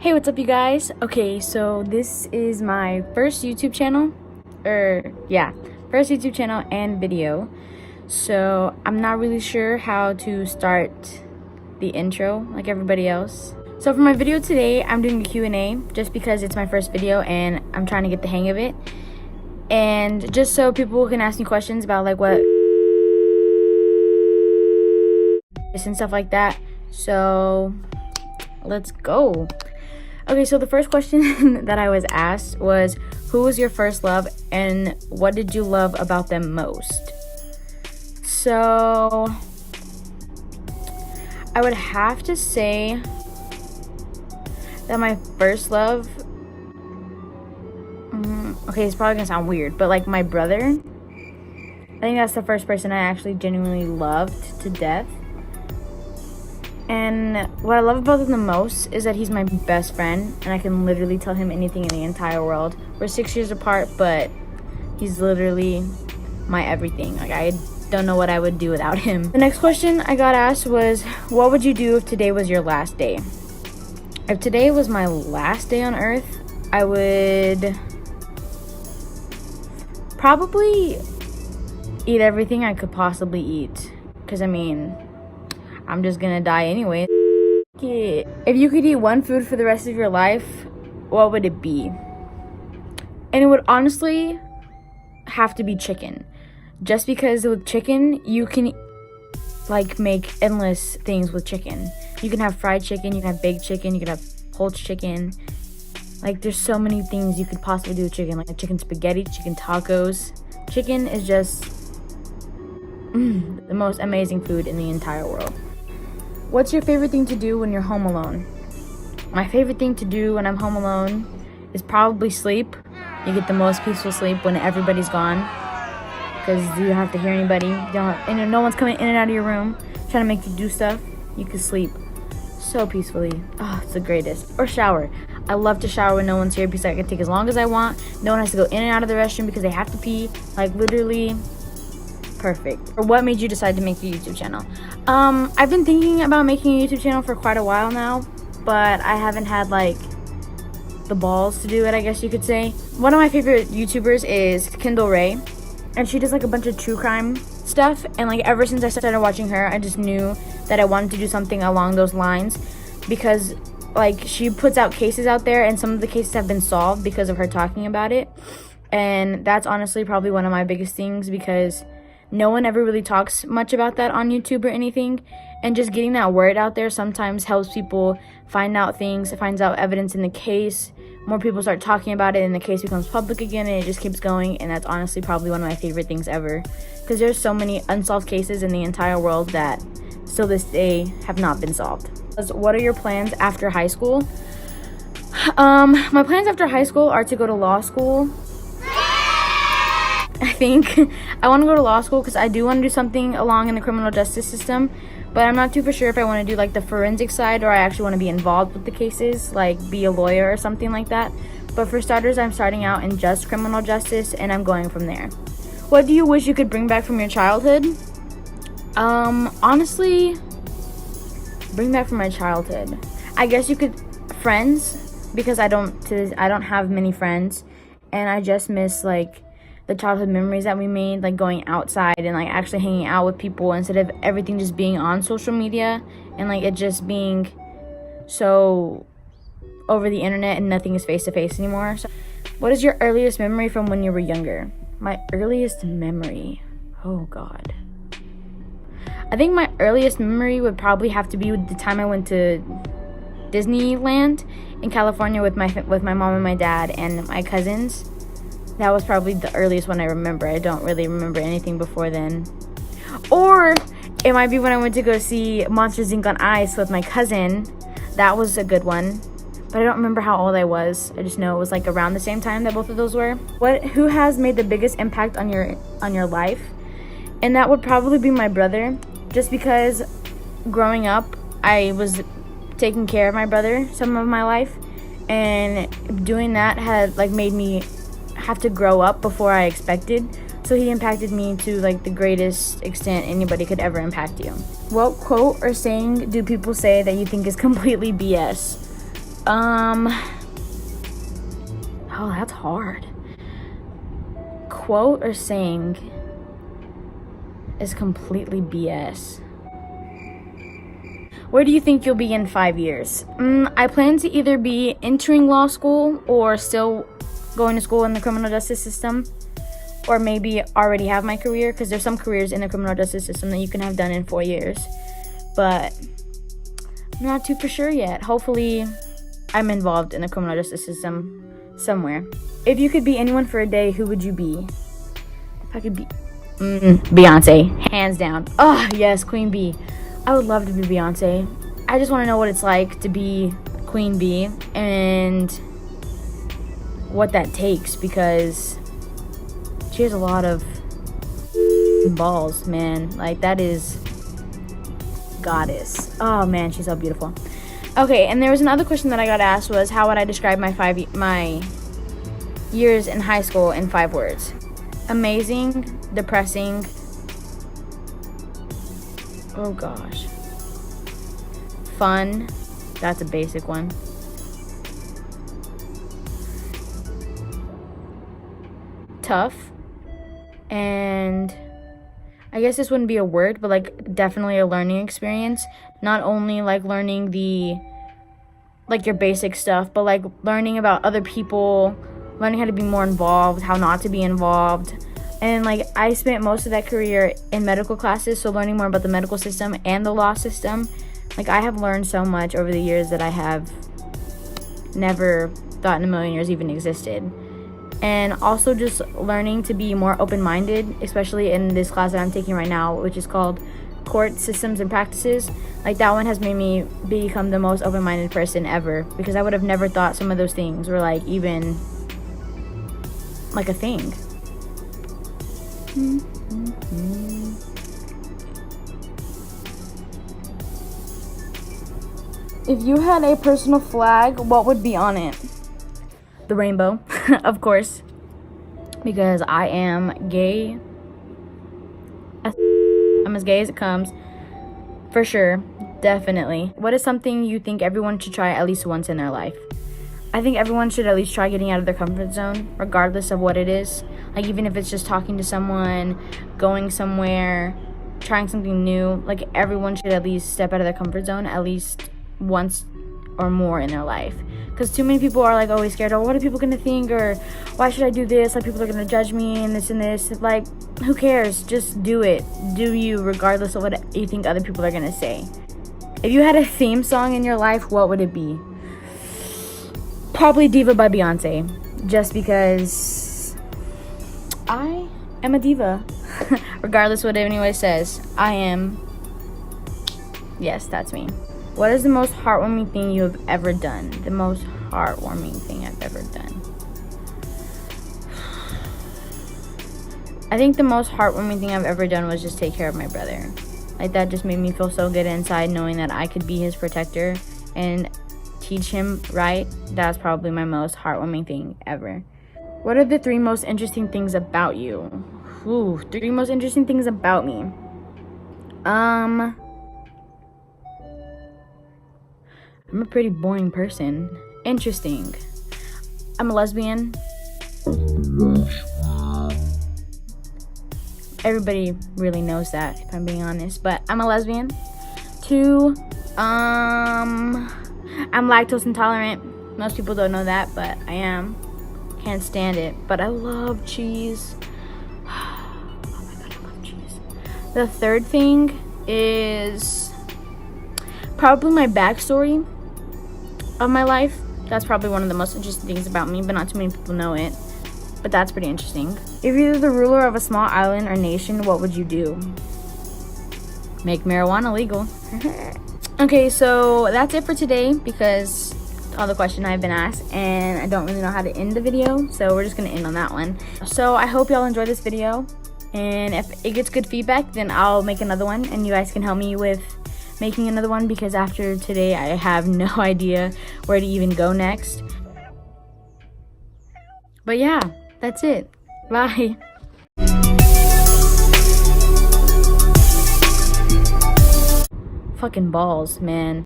Hey, what's up, you guys? Okay, so this is my first YouTube channel, first YouTube channel and video. So I'm not really sure how to start the intro like everybody else. So for my video today, I'm doing a Q&A just because it's my first video and I'm trying to get the hang of it. And just so people can ask me questions about like what and stuff like that. So let's go. Okay, so the first question that I was asked was, who was your first love and what did you love about them most? So I would have to say that my first love, okay, it's probably gonna sound weird, but like my brother, I think that's the first person I actually genuinely loved to death. And what I love about him the most is that he's my best friend and I can literally tell him anything in the entire world. We're 6 years apart, but he's literally my everything. Like, I don't know what I would do without him. The next question I got asked was, what would you do if today was your last day? If today was my last day on earth, I would probably eat everything I could possibly eat. Because, I mean, I'm just gonna die anyway. If you could eat one food for the rest of your life, what would it be? And it would honestly have to be chicken. Just because with chicken, you can like make endless things with chicken. You can have fried chicken, you can have baked chicken, you can have poached chicken. Like, there's so many things you could possibly do with chicken, like chicken spaghetti, chicken tacos. Chicken is just the most amazing food in the entire world. What's your favorite thing to do when you're home alone? My favorite thing to do when I'm home alone is probably sleep. You get the most peaceful sleep when everybody's gone, because you don't have to hear anybody. No one's coming in and out of your room trying to make you do stuff. You can sleep so peacefully. Oh, it's the greatest. Or shower. I love to shower when no one's here because I can take as long as I want. No one has to go in and out of the restroom because they have to pee. Like, literally perfect. Or what made you decide to make a YouTube channel? I've been thinking about making a YouTube channel for quite a while now, but I haven't had like the balls to do it, I guess you could say. One of my favorite YouTubers is Kendall Rae, and she does like a bunch of true crime stuff, and like ever since I started watching her, I just knew that I wanted to do something along those lines, because like she puts out cases out there and some of the cases have been solved because of her talking about it. And that's honestly probably one of my biggest things, because no one ever really talks much about that on YouTube or anything. And just getting that word out there sometimes helps people find out things, finds out evidence in the case. More people start talking about it and the case becomes public again, and it just keeps going. And that's honestly probably one of my favorite things ever, because there's so many unsolved cases in the entire world that still this day have not been solved. What are your plans after high school? My plans after high school are to go to law school. I think I want to go to law school because I do want to do something along in the criminal justice system, but I'm not too for sure if I want to do like the forensic side or I actually want to be involved with the cases, like be a lawyer or something like that. But for starters, I'm starting out in just criminal justice and I'm going from there. What do you wish you could bring back from your childhood? Honestly, bring back from my childhood, I guess you could friends, because I don't have many friends, and I just miss like the childhood memories that we made, like going outside and like actually hanging out with people instead of everything just being on social media and like it just being so over the internet and nothing is face to face anymore. So what is your earliest memory from when you were younger? My earliest memory, oh god, I think my earliest memory would probably have to be with the time I went to Disneyland in California with my mom and my dad and my cousins. That was probably the earliest one I remember. I don't really remember anything before then. Or it might be when I went to go see Monsters, Inc. on Ice with my cousin. That was a good one. But I don't remember how old I was. I just know it was like around the same time that both of those were. Who has made the biggest impact on your life? And that would probably be my brother. Just because growing up, I was taking care of my brother some of my life. And doing that had like made me have to grow up before I expected. So he impacted me to like the greatest extent anybody could ever impact you. What quote or saying do people say that you think is completely BS? Oh, that's hard. Quote or saying is completely BS. Where do you think you'll be in 5 years? I plan to either be entering law school or still going to school in the criminal justice system, or maybe already have my career, because there's some careers in the criminal justice system that you can have done in 4 years. But I'm not too for sure yet. Hopefully, I'm involved in the criminal justice system somewhere. If you could be anyone for a day, who would you be? If I could be Beyonce, hands down. Oh, yes, Queen Bee. I would love to be Beyonce. I just want to know what it's like to be Queen Bee and what that takes, because she has a lot of balls, man. Like, that is goddess. Oh man, she's so beautiful. Okay, and there was another question that I got asked, was how would I describe my years in high school in 5 words? Amazing, depressing, oh gosh, fun, that's a basic one, tough, and I guess this wouldn't be a word, but like definitely a learning experience. Not only like learning your basic stuff, but like learning about other people, learning how to be more involved, how not to be involved. And like I spent most of that career in medical classes, so learning more about the medical system and the law system. Like I have learned so much over the years that I have never thought in a million years even existed. And also just learning to be more open-minded, especially in this class that I'm taking right now, which is called Court Systems and Practices. Like that one has made me become the most open-minded person ever, because I would have never thought some of those things were like even like a thing. If you had a personal flag, what would be on it? The rainbow, of course, because I am gay. I'm as gay as it comes, for sure, definitely. What is something you think everyone should try at least once in their life? I think everyone should at least try getting out of their comfort zone, regardless of what it is. Like even if it's just talking to someone, going somewhere, trying something new, like everyone should at least step out of their comfort zone at least once or more in their life. Because too many people are like always scared, oh, what are people gonna think, or why should I do this, like people are gonna judge me and this. Like, who cares? Just do it. Do you, regardless of what you think other people are gonna say. If you had a theme song in your life, what would it be? Probably Diva by Beyonce, just because I am a diva. Regardless of what anyone says, I am. Yes, that's me. What is the most heartwarming thing you have ever done? The most heartwarming thing I've ever done. I think the most heartwarming thing I've ever done was just take care of my brother. Like that just made me feel so good inside, knowing that I could be his protector and teach him right. That's probably my most heartwarming thing ever. What are the 3 most interesting things about you? 3 most interesting things about me. I'm a pretty boring person. Interesting. I'm a lesbian. Everybody really knows that, if I'm being honest, but I'm a lesbian. 2, I'm lactose intolerant. Most people don't know that, but I am. Can't stand it, but I love cheese. Oh my god, I love cheese. The 3rd thing is probably my backstory of my life. That's probably one of the most interesting things about me, but not too many people know it. But that's pretty interesting. If you're the ruler of a small island or nation, what would you do? Make marijuana legal. Okay, so that's it for today, because all the questions I've been asked, and I don't really know how to end the video, so we're just gonna end on that one. So I hope y'all enjoyed this video, and if it gets good feedback, then I'll make another one, and you guys can help me with making another one, because after today I have no idea where to even go next. But yeah, that's it. Bye. Fucking balls, man.